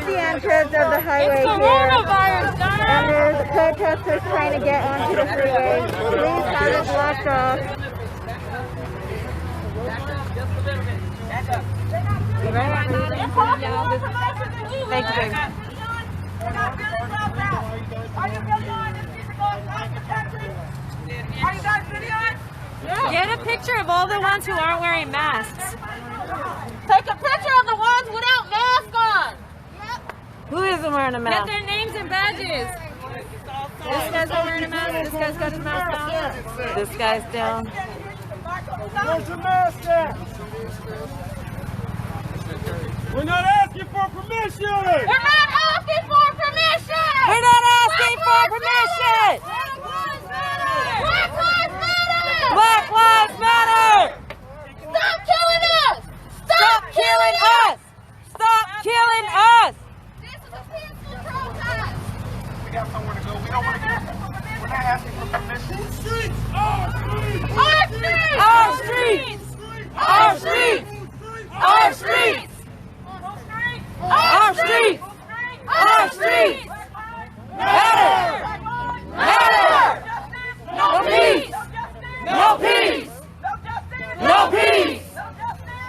the entrance of the highway here, and there's protesters trying to get onto the freeway. Please have it blocked off. Thank you. Are you really on this piece of going across the country? Are you guys videoing? Yeah. Get a picture of all the ones who aren't wearing masks. Take a picture of the ones without masks on. Yep. Who isn't wearing a mask? Get their names and badges. This guy's not wearing a mask. This guy's got his mask down. This guy's down. Where's your mask at? We're not asking for permission! We're not asking for permission! We're not asking for permission! Black Lives Matter! Black Lives Matter! Stop killing us! Stop killing us! Stop killing us! This is a peaceful protest! We got somewhere to go. We don't want to get. We're not asking for permission. Streets! Our streets! Our streets! Our streets! Our streets! Our streets! Our streets! Matter! Matter! No peace! No peace! No peace!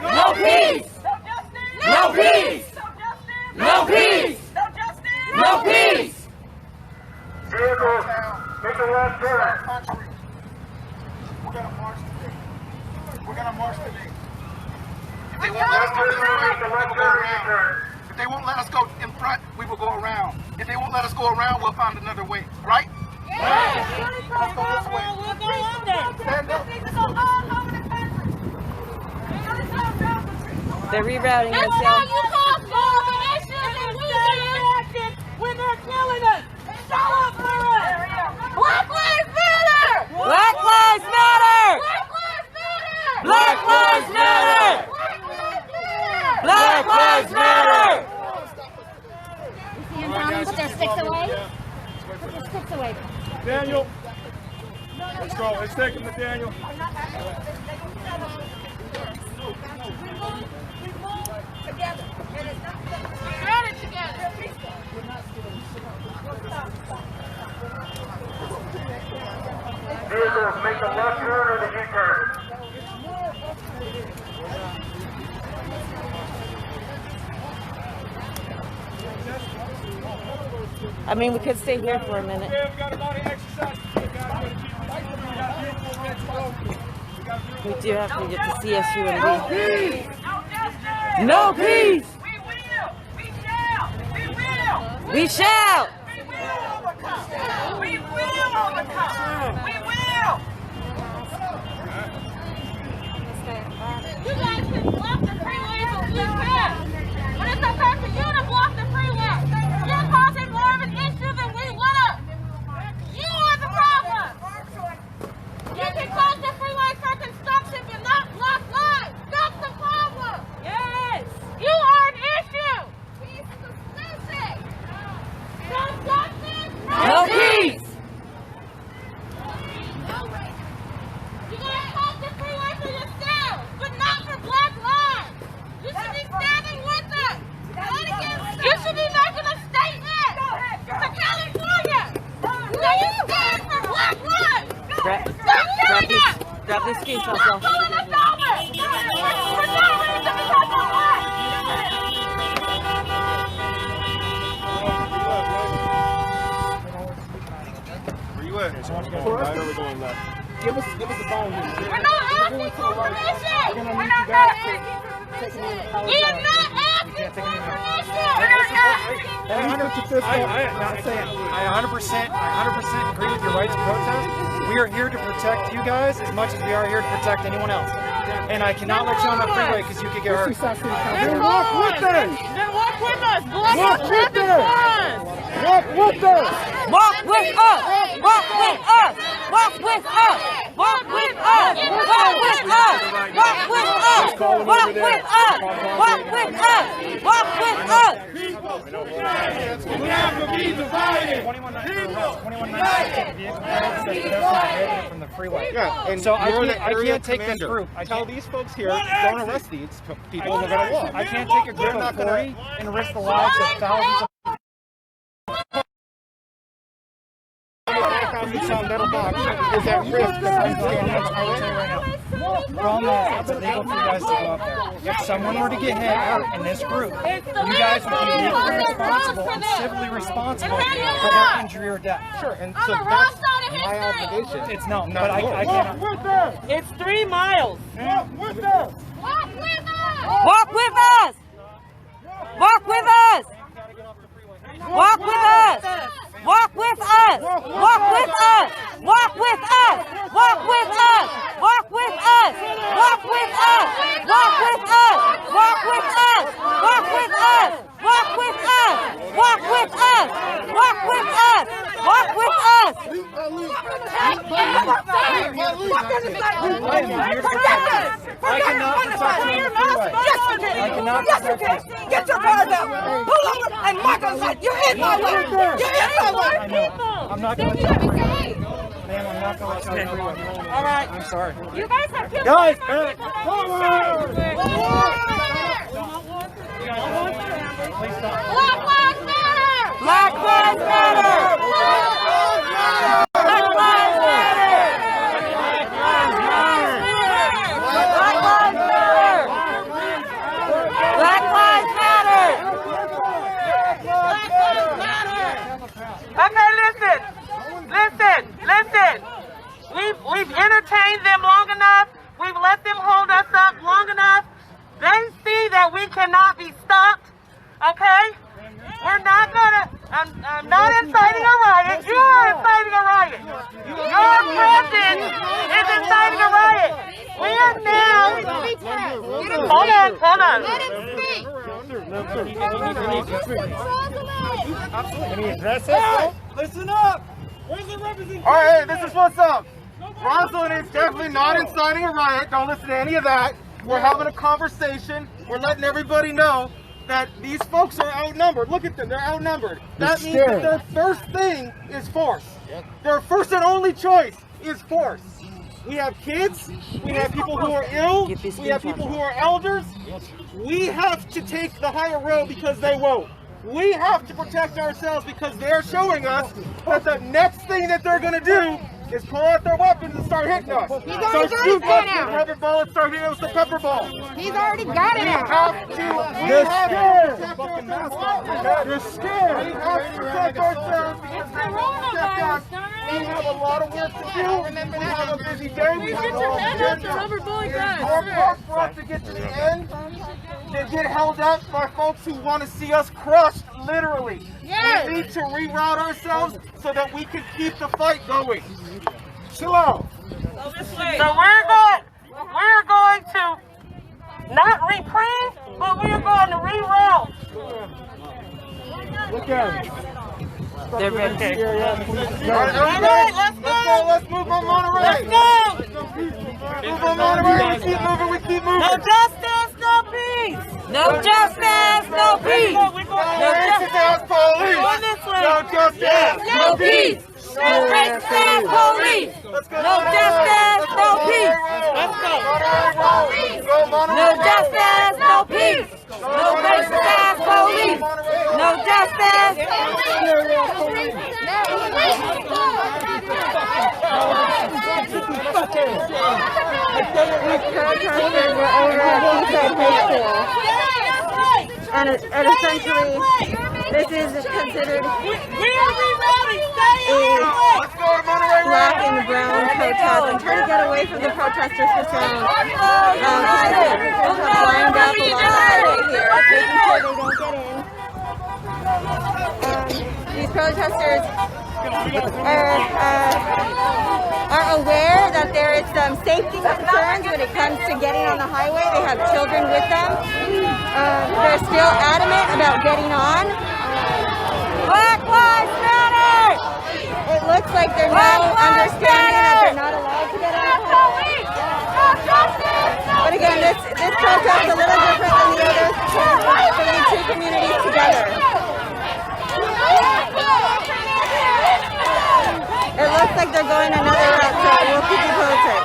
No peace! No peace! No peace! No peace! Vehicles, make a left turn. We're gonna march today. We're gonna march today. If they won't let us go this way, we'll go around. If they won't let us go in front, we will go around. If they won't let us go around, we'll find another way. Right? Yes! Let's go this way. We'll go on there. Stand up. They're rerouting That's us why in. you call for the issues and we do when they're killing us. Show up for us. Black Lives Matter. Black Lives Matter! Black Lives Matter. Black Lives Matter! Black Lives Matter! Put their sticks away. Put their sticks away. Daniel. Let's go. Let's take him to Daniel. Vehicles, make a left turn or the U-turn. I mean, we could stay here for a minute. Yeah, we got a lot of exercise to do, guys. We got beautiful events. We do have to get to CSU and no peace! We shall! We will overcome! We will! You guys can block the freeways and you can! But it's okay for you to block the freeway! You're causing more of an issue than we would have! You are the problem! You can close the freeway for construction but not block lives! That's the problem! Yes! You are an issue! Peace is exclusive! No justice! No peace! You guys close the freeway for yourselves, but not for Black lives! You should be standing with us! You should be making a statement to California! So you stand for Black lives! Stop doing that! Grab these skis, Stop also. pulling us over! For no reason because of what? Where you at? Going right or we going left? Give us the bone here. We're not asking for permission! We're not asking for permission! We are not asking for permission! We're not asking! I 100% agree with your right to protest. We are here to protect you guys as much as we are here to protect anyone else. And I cannot let you on the freeway because you could get hurt. Then walk with us! Then walk with us! Walk with us! Walk with us! Walk with us! Walk with us! Walk with us! Walk with us! Walk with us! Walk with us! Walk with us! Walk with us! Walk with us! From the freeway. Yeah, and so you're the I area can't take this commander. group. Tell these folks here, don't arrest these people and they're going to walk. I can't take a group of 40 and risk the lives of thousands of Little box is at risk of them standing on the highway. Problem is, it's illegal for you guys to go up there. If someone were to get hit in this group, you guys would be legally responsible and civilly responsible for their injury or death. Sure, and so that's my obligation. It's no, but I cannot. It's 3 miles. Walk with us! Walk with us! Walk with us! Walk with us! Walk with us! Walk with us! Walk with us! Walk with us! Walk with us! Walk with us! Walk with us! Walk with us! Walk with us! Walk with us! Walk with us! Walk with us! Walk with us! I cannot protect you on the freeway. I cannot protect you. Get your cars out! Pull over and mark on side! You're in my way! You're in my way! I know. I'm not going to let you on the freeway. Ma'am, I'm not going to let you on the freeway. All right. I'm sorry. You guys have killed Guys, forward! please stop. Black Lives Matter! Black Lives Matter! Black Lives Matter! Black Lives Matter! Black Lives Matter! Okay, listen. We've entertained them long enough. We've let them hold us up long enough. They see that we cannot be stopped. Okay? We're not gonna. I'm not inciting a riot. You are inciting a riot. Your presence is inciting a riot. We are now. Hold on. Let him speak! Can you address it? Listen up! Where's the representation? All right, this is what's up. Rosalyn is definitely not inciting a riot. Don't listen to any of that. We're having a conversation. We're letting everybody know that these folks are outnumbered. Look at them, they're outnumbered. That means that their first thing is force. Their first and only choice is force. We have kids, we have people who are ill, we have people who are elders. We have to take the higher road because they won't. We have to protect ourselves because they're showing us that the next thing that they're going to do is pull out their weapons and start hitting us. He's already got shoot his gun us with out. rubber bullets, start hitting us with pepper balls. He's already got it out. They're scared. They're scared. We have to protect ourselves because they won't protect us. We have a lot of work to do. We have a busy day. We have a long agenda. Our part for us to get to the end, they get held up by folks who want to see us crushed, literally. Yes. We need to reroute ourselves so that we can keep the fight going. Chill out. So we're going to not reprieve, but we're going to reroute. Look at it. They're ready. All right, let's go. Let's move on Monterey. Let's go. Move on Monterey. We keep moving. We keep moving. No justice, no peace. No justice, no peace. No racist ass police. Go this way. No justice. No peace. No racist ass police. No justice, no peace. Let's go. No justice, no peace. No racist ass police. No justice. These protesters were over at Seaside High School. And essentially, this is considered a black and brown protest. I'm trying to get away from the protesters for so long. People have lined up along the highway here, making sure they don't get in. These protesters are aware that there is some safety concerns when it comes to getting on the highway. They have children with them. They're still adamant about getting on. Black Lives Matter! It looks like they're now understanding that they're not allowed to get on the highway. But again, this protest is a little different than the others because it's bringing two communities together. like they're going another route, so we'll keep you posted.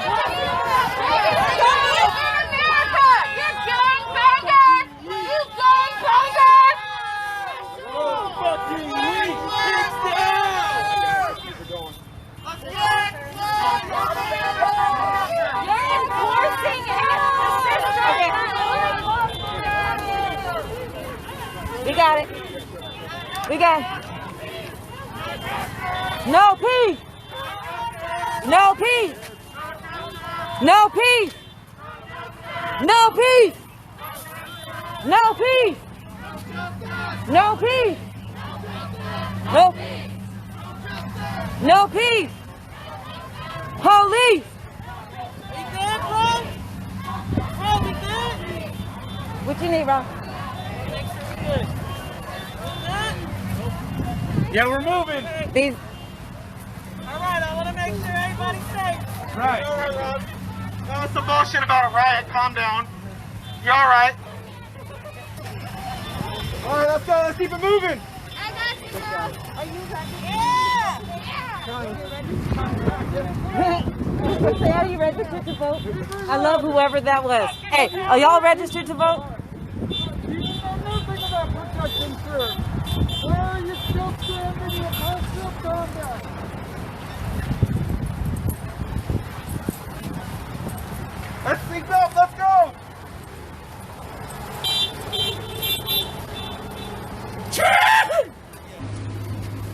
We got it. We got it. No peace. No peace. No peace. No peace. No peace. No peace. No. No peace. Police. We good, bro? Bro, we good? What you need, bro? Yeah, we're moving. These. All right, I want to make sure everybody's safe. Right. All right, Rob. No, some bullshit about a riot. Calm down. You all right? All right, let's go. Let's keep it moving. Say, are you registered to vote? I love whoever that was. Hey, are y'all registered to vote? Why are you still standing? You can't still calm down. Let's sync up. Let's go.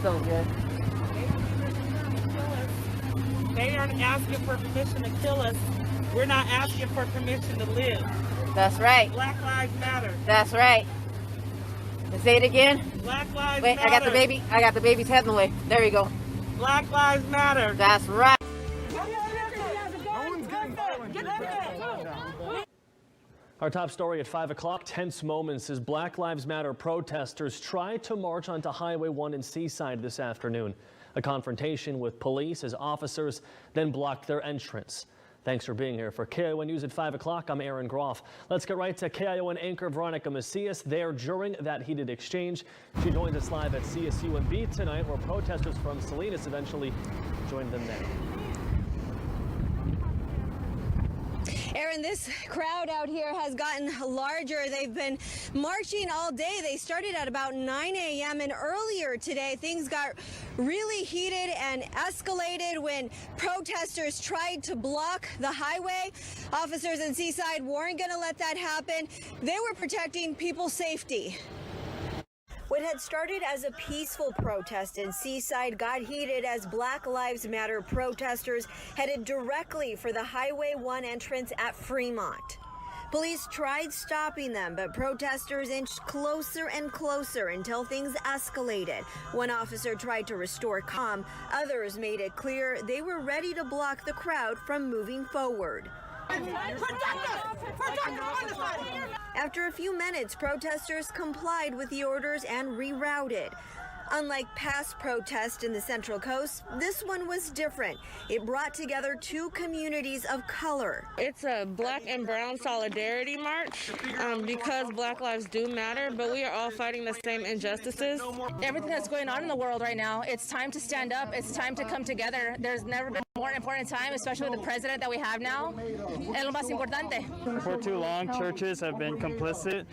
So good. They aren't asking for permission to kill us. We're not asking for permission to live. That's right. Black Lives Matter. That's right. Say it again. Black Lives Wait, Matter. I got the baby. I got the baby's head in the way. There you go. Black Lives Matter. That's right. Our top story at 5 o'clock, tense moments as Black Lives Matter protesters tried to march onto Highway 1 in Seaside this afternoon. A confrontation with police as officers then blocked their entrance. Thanks for being here. For KION News at 5 o'clock, I'm Aaron Groff. Let's get right to KION anchor Veronica there during that heated exchange. She joins us live at CSUMB tonight, where protesters from Salinas eventually joined them there. Aaron, this crowd out here has gotten larger. They've been marching all day. They started at about 9 a.m. and earlier today things got really heated and escalated when protesters tried to block the highway. Officers in Seaside weren't going to let that happen. They were protecting people's safety. What had started as a peaceful protest in Seaside got heated as Black Lives Matter protesters headed directly for the Highway 1 entrance at Fremont. Police tried stopping them, but protesters inched closer and closer until things escalated. One officer tried to restore calm. Others made it clear they were ready to block the crowd from moving forward. After a few minutes, protesters complied with the orders and rerouted. Unlike past protests in the Central Coast, this one was different. It brought together two communities of color. It's a black and brown solidarity march because Black lives do matter, but we are all fighting the same injustices. Everything that's going on in the world right now, it's time to stand up. It's time to come together. There's never been a more important time, especially with the president that we have now. Es lo más importante. For too long, churches have been complicit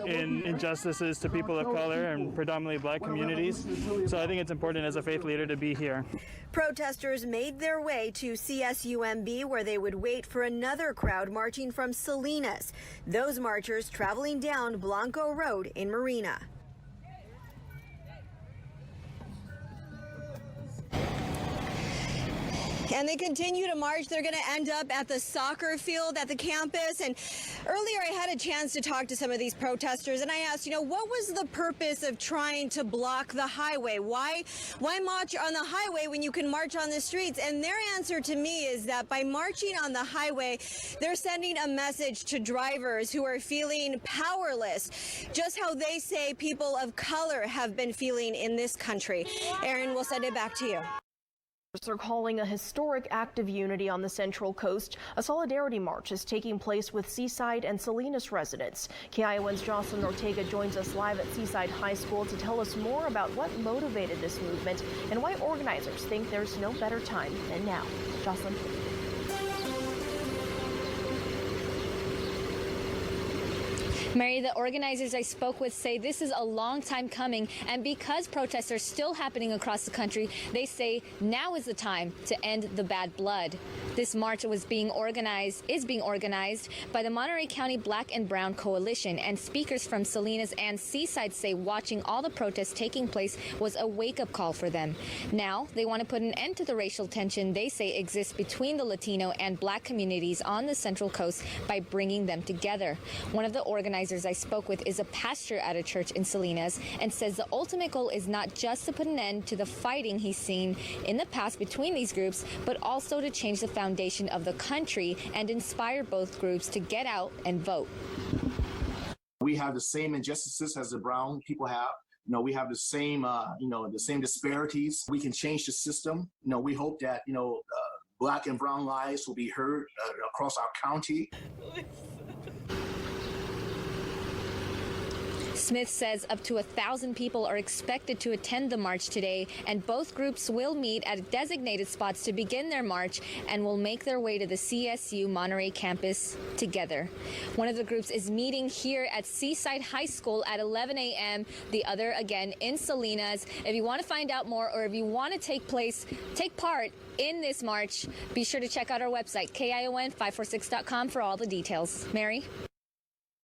in injustices to people of color and predominantly Black communities. So I think it's important as a faith leader to be here. Protesters made their way to CSUMB, where they would wait for another crowd marching from Salinas. Those marchers traveling down Blanco Road in Marina. And they continue to march. They're going to end up at the soccer field at the campus. And earlier I had a chance to talk to some of these protesters, and I asked, what was the purpose of trying to block the highway? Why march on the highway when you can march on the streets? And their answer to me is that by marching on the highway, they're sending a message to drivers who are feeling powerless, just how they say people of color have been feeling in this country. Aaron, we'll send it back to you. are calling a historic act of unity on the Central Coast. A solidarity march is taking place with Seaside and Salinas residents. KION's Rosalyn Ortega joins us live at Seaside High School to tell us more about what motivated this movement and why organizers think there's no better time than now. Rosalyn. Mary, the organizers I spoke with say this is a long time coming, and because protests are still happening across the country, they say now is the time to end the bad blood. This march is being organized by the Monterey County Black and Brown Coalition, and speakers from Salinas and Seaside say watching all the protests taking place was a wake-up call for them. Now they want to put an end to the racial tension they say exists between the Latino and Black communities on the Central Coast by bringing them together. One of the organizers I spoke with is a pastor at a church in Salinas and says the ultimate goal is not just to put an end to the fighting he's seen in the past between these groups, but also to change the foundation of the country and inspire both groups to get out and vote. We have the same injustices as the brown people have. We have the same, the same disparities. We can change the system. We hope that, Black and brown lives will be heard across our county. Smith says up to 1,000 people are expected to attend the march today, and both groups will meet at designated spots to begin their march and will make their way to the CSU Monterey campus together. One of the groups is meeting here at Seaside High School at 11 a.m., the other again in Salinas. If you want to find out more or if you want to take part in this march, be sure to check out our website, KION546.com, for all the details. Mary?